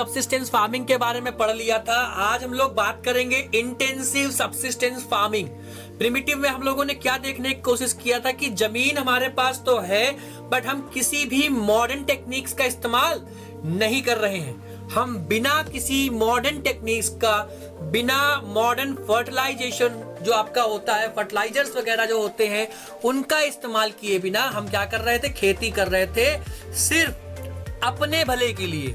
Subsistence farming के बारे में पढ़ लिया था। आज हम लोग बात करेंगे इंटेंसिव सबसिस्टेंस फार्मिंग। प्रिमिटिव में हम लोगों ने क्या देखने की कोशिश किया था कि जमीन हमारे पास तो है, बट हम किसी भी मॉडर्न टेक्निक्स का इस्तेमाल नहीं कर रहे हैं। हम बिना किसी मॉडर्न टेक्निक्स का, बिना मॉडर्न फर्टिलाइजेशन जो आपका होता है, फर्टिलाइजर्स वगैरह जो होते हैं, उनका इस्तेमाल किए बिना हम क्या कर रहे थे, खेती कर रहे थे सिर्फ अपने भले के लिए,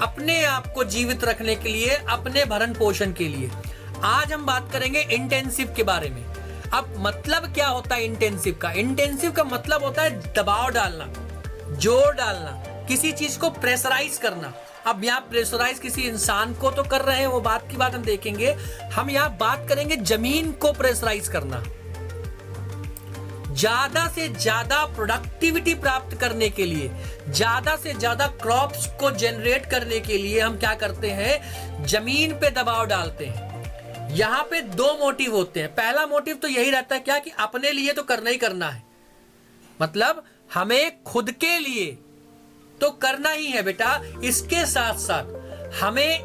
अपने आप को जीवित रखने के लिए, अपने भरण पोषण के लिए। आज हम बात करेंगे इंटेंसिव के बारे में। अब मतलब क्या होता है इंटेंसिव का? इंटेंसिव का मतलब होता है दबाव डालना, जोर डालना, किसी चीज को प्रेशराइज करना। अब यहाँ प्रेशराइज किसी इंसान को तो कर रहे हैं, वो बात की बात हम देखेंगे। हम यहाँ बात करेंगे जमीन को प्रेशराइज करना। ज्यादा से ज्यादा प्रोडक्टिविटी प्राप्त करने के लिए, ज्यादा से ज्यादा क्रॉप्स को जनरेट करने के लिए हम क्या करते हैं, जमीन पे दबाव डालते हैं। यहाँ पे दो मोटिव होते हैं। पहला मोटिव तो यही रहता है क्या, कि अपने लिए तो करना ही करना है, मतलब हमें खुद के लिए तो करना ही है बेटा। इसके साथ साथ हमें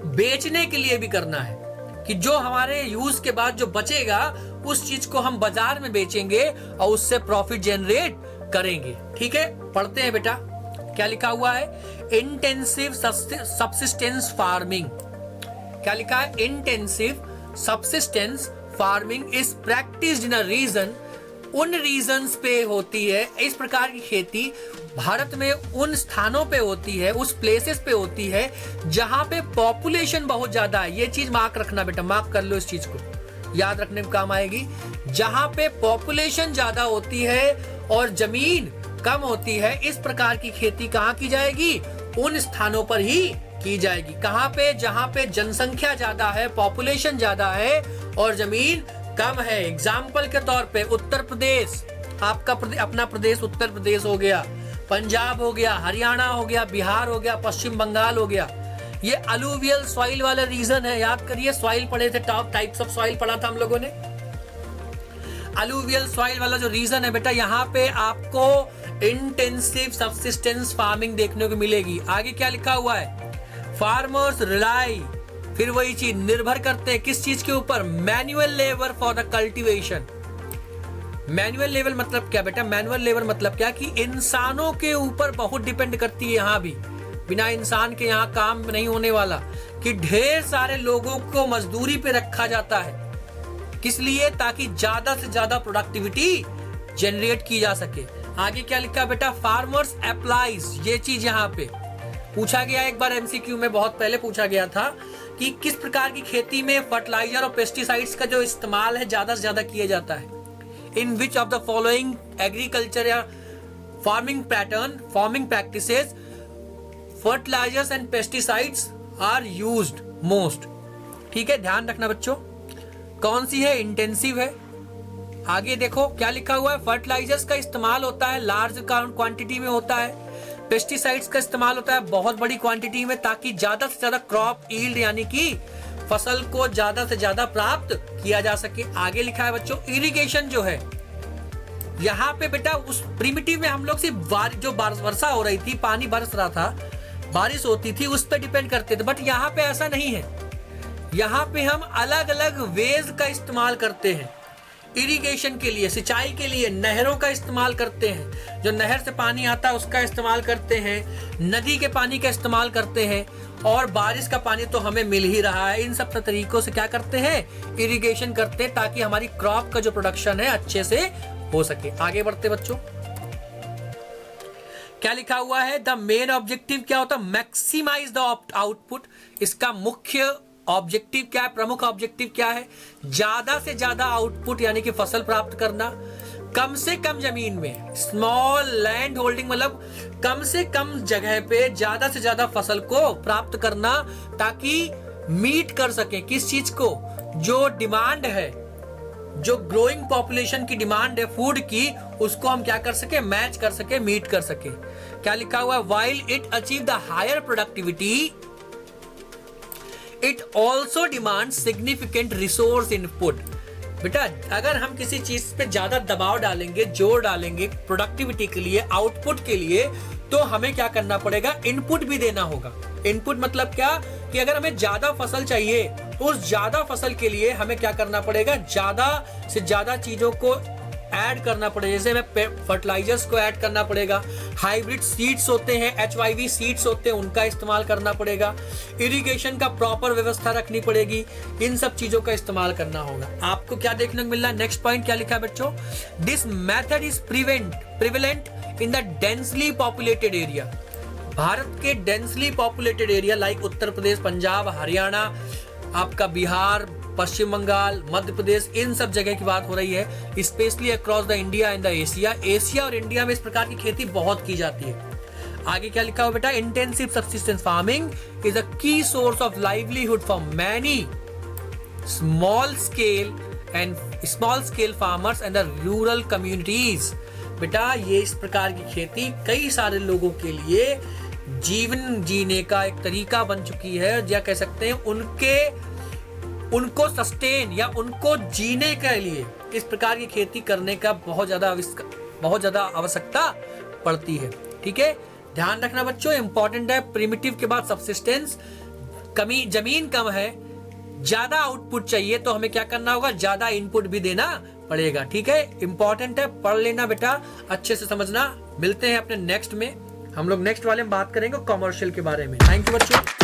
बेचने के लिए भी करना है, कि जो हमारे यूज के बाद जो बचेगा उस चीज को हम बाजार में बेचेंगे और उससे प्रॉफिट जनरेट करेंगे। ठीक है, पढ़ते हैं बेटा क्या लिखा हुआ है। इंटेंसिव सबसिस्टेंस फार्मिंग, क्या लिखा है? Intensive subsistence farming is practised in a region, उन रीजन्स पे होती है इस प्रकार की खेती। भारत में उन स्थानों पे होती है, उस प्लेसेस पे होती है जहां पे पॉपुलेशन बहुत ज्यादा है। ये चीज मार्क रखना बेटा, मार्क कर लो, इस चीज को याद रखने में काम आएगी। जहां पे पॉपुलेशन ज्यादा होती है और जमीन कम होती है, इस प्रकार की खेती कहाँ की जाएगी? उन स्थानों पर ही की जाएगी। कहाँ पे? जहां पे जनसंख्या ज्यादा है, पॉपुलेशन ज्यादा है और जमीन कम है। एग्जाम्पल के तौर पे उत्तर प्रदेश, आपका अपना प्रदेश उत्तर प्रदेश हो गया, पंजाब हो गया, हरियाणा हो गया, बिहार हो गया, पश्चिम बंगाल हो गया। ये अलूवियल सॉइल वाला रीजन है। याद करिए, सॉइल पढ़े थे, टॉप टाइप्स ऑफ सॉइल पढ़ा था हम लोगों ने। अलूवियल सॉइल वाला जो रीजन है बेटा, यहाँ पे आपको इंटेंसिव सबसिस्टेंस फार्मिंग देखने को मिलेगी। आगे क्या लिखा हुआ है? फार्मर्स रिलाई, फिर वही चीज, निर्भर करते हैं किस चीज के ऊपर? Manual labour for the cultivation. Manual labour मतलब क्या बेटा? मैन्युअल लेबर मतलब क्या, कि इंसानों के ऊपर बहुत डिपेंड करती है। यहाँ भी बिना इंसान के यहाँ काम नहीं होने वाला, कि ढेर सारे लोगों को मजदूरी पे रखा जाता है। किस लिए? ताकि ज्यादा से ज्यादा प्रोडक्टिविटी जनरेट की जा सके। आगे क्या लिखा बेटा? फार्मर्स अप्लाइज, ये चीज यहाँ पे पूछा गया एक बार एमसीक्यू में, बहुत पहले पूछा गया था कि किस प्रकार की खेती में फर्टिलाइजर और पेस्टिसाइड्स का जो इस्तेमाल है ज्यादा से ज्यादा किया जाता है। In which of the following agriculture या farming pattern, farming practices, fertilisers and pesticides are used most. ठीक है, ध्यान रखना बच्चों, कौन सी है? इंटेंसिव है। आगे देखो क्या लिखा हुआ है? फर्टिलाइजर्स का इस्तेमाल होता है लार्ज क्वांटिटी में होता है। पेस्टिसाइड्स का इस्तेमाल होता है बहुत बड़ी क्वांटिटी में, ताकि ज्यादा से ज्यादा क्रॉप यील्ड यानी कि फसल को ज्यादा से ज्यादा प्राप्त किया जा सके। आगे लिखा है बच्चों इरिगेशन जो है, यहाँ पे बेटा उस प्रिमिटिव में हम लोग सिर्फ जो वर्षा हो रही थी, पानी बरस रहा था, बारिश होती थी, उस पर डिपेंड करते थे। बट यहाँ पे ऐसा नहीं है। यहाँ पे हम अलग अलग वेज का इस्तेमाल करते हैं। इरिगेशन के लिए, सिंचाई के लिए नहरों का इस्तेमाल करते हैं, जो नहर से पानी आता है उसका इस्तेमाल करते हैं, नदी के पानी का इस्तेमाल करते हैं, और बारिश का पानी तो हमें मिल ही रहा है। इन सब तरीकों से क्या करते हैं? इरिगेशन करते हैं, ताकि हमारी क्रॉप का जो प्रोडक्शन है अच्छे से हो सके। आगे बढ़ते बच्चों, क्या लिखा हुआ है? द मेन ऑब्जेक्टिव क्या होता है? Maximise the output. इसका मुख्य ऑब्जेक्टिव क्या है? प्रमुख ऑब्जेक्टिव क्या है? ज्यादा से ज्यादा आउटपुट यानी कि फसल प्राप्त करना, कम से कम जमीन में, स्मॉल लैंड होल्डिंग मतलब कम से कम जगह पे ज्यादा से ज्यादा फसल को प्राप्त करना, ताकि मीट कर सके किस चीज को? जो डिमांड है, जो ग्रोइंग पॉपुलेशन की डिमांड है फूड की, उसको हम क्या कर सके? मैच कर सके, मीट कर सके। क्या लिखा हुआ है? While it achieve the higher productivity, it also demand significant resource input. बेटा अगर हम किसी चीज पे ज्यादा दबाव डालेंगे, जोर डालेंगे प्रोडक्टिविटी के लिए, आउटपुट के लिए, तो हमें क्या करना पड़ेगा? इनपुट भी देना होगा। इनपुट मतलब क्या कि अगर हमें ज्यादा फसल चाहिए तो उस ज्यादा फसल के लिए हमें क्या करना पड़ेगा, ज्यादा से ज्यादा चीजों को ऐड करना पड़ेगा। जैसे हमें फर्टिलाइजर्स को ऐड करना पड़ेगा, हाइब्रिड सीड्स होते हैं, HYV सीड्स होते हैं, उनका इस्तेमाल करना पड़ेगा, इरिगेशन का प्रॉपर व्यवस्था रखनी पड़ेगी, इन सब चीजों का इस्तेमाल करना होगा। आपको क्या देखने को मिल रहा है, नेक्स्ट पॉइंट क्या लिखा है बच्चों, this method is prevalent in the densely populated area. Bharat के densely populated area like Uttar Pradesh, Punjab, Haryana, आपका बिहार, पश्चिम बंगाल, मध्य प्रदेश, इन सब जगह की बात हो रही है। Specially across the India and the Asia और इंडिया में इस प्रकार की खेती बहुत की जाती है। आगे क्या लिखा हुआ बेटा, intensive subsistence farming is a key source of livelihood for many small scale farmers and the rural communities. बेटा ये इस प्रकार की खेती कई सारे लोगों के लिए जीवन जीने का एक तरीका बन चुकी है, या कह सकते हैं उनको सस्टेन या उनको जीने के लिए इस प्रकार की खेती करने का बहुत ज्यादा आवश्यकता पड़ती है। ठीक है, ध्यान रखना बच्चों, इंपॉर्टेंट है। प्रिमिटिव के बाद सब्सिस्टेंस, कमी जमीन कम है, ज्यादा आउटपुट चाहिए तो हमें क्या करना होगा, ज्यादा इनपुट भी देना पड़ेगा। ठीक है, इंपॉर्टेंट है, पढ़ लेना बेटा, अच्छे से समझना। मिलते हैं अपने नेक्स्ट में, हम लोग नेक्स्ट वाले में बात करेंगे कॉमर्शियल के बारे में। थैंक यू बच्चों।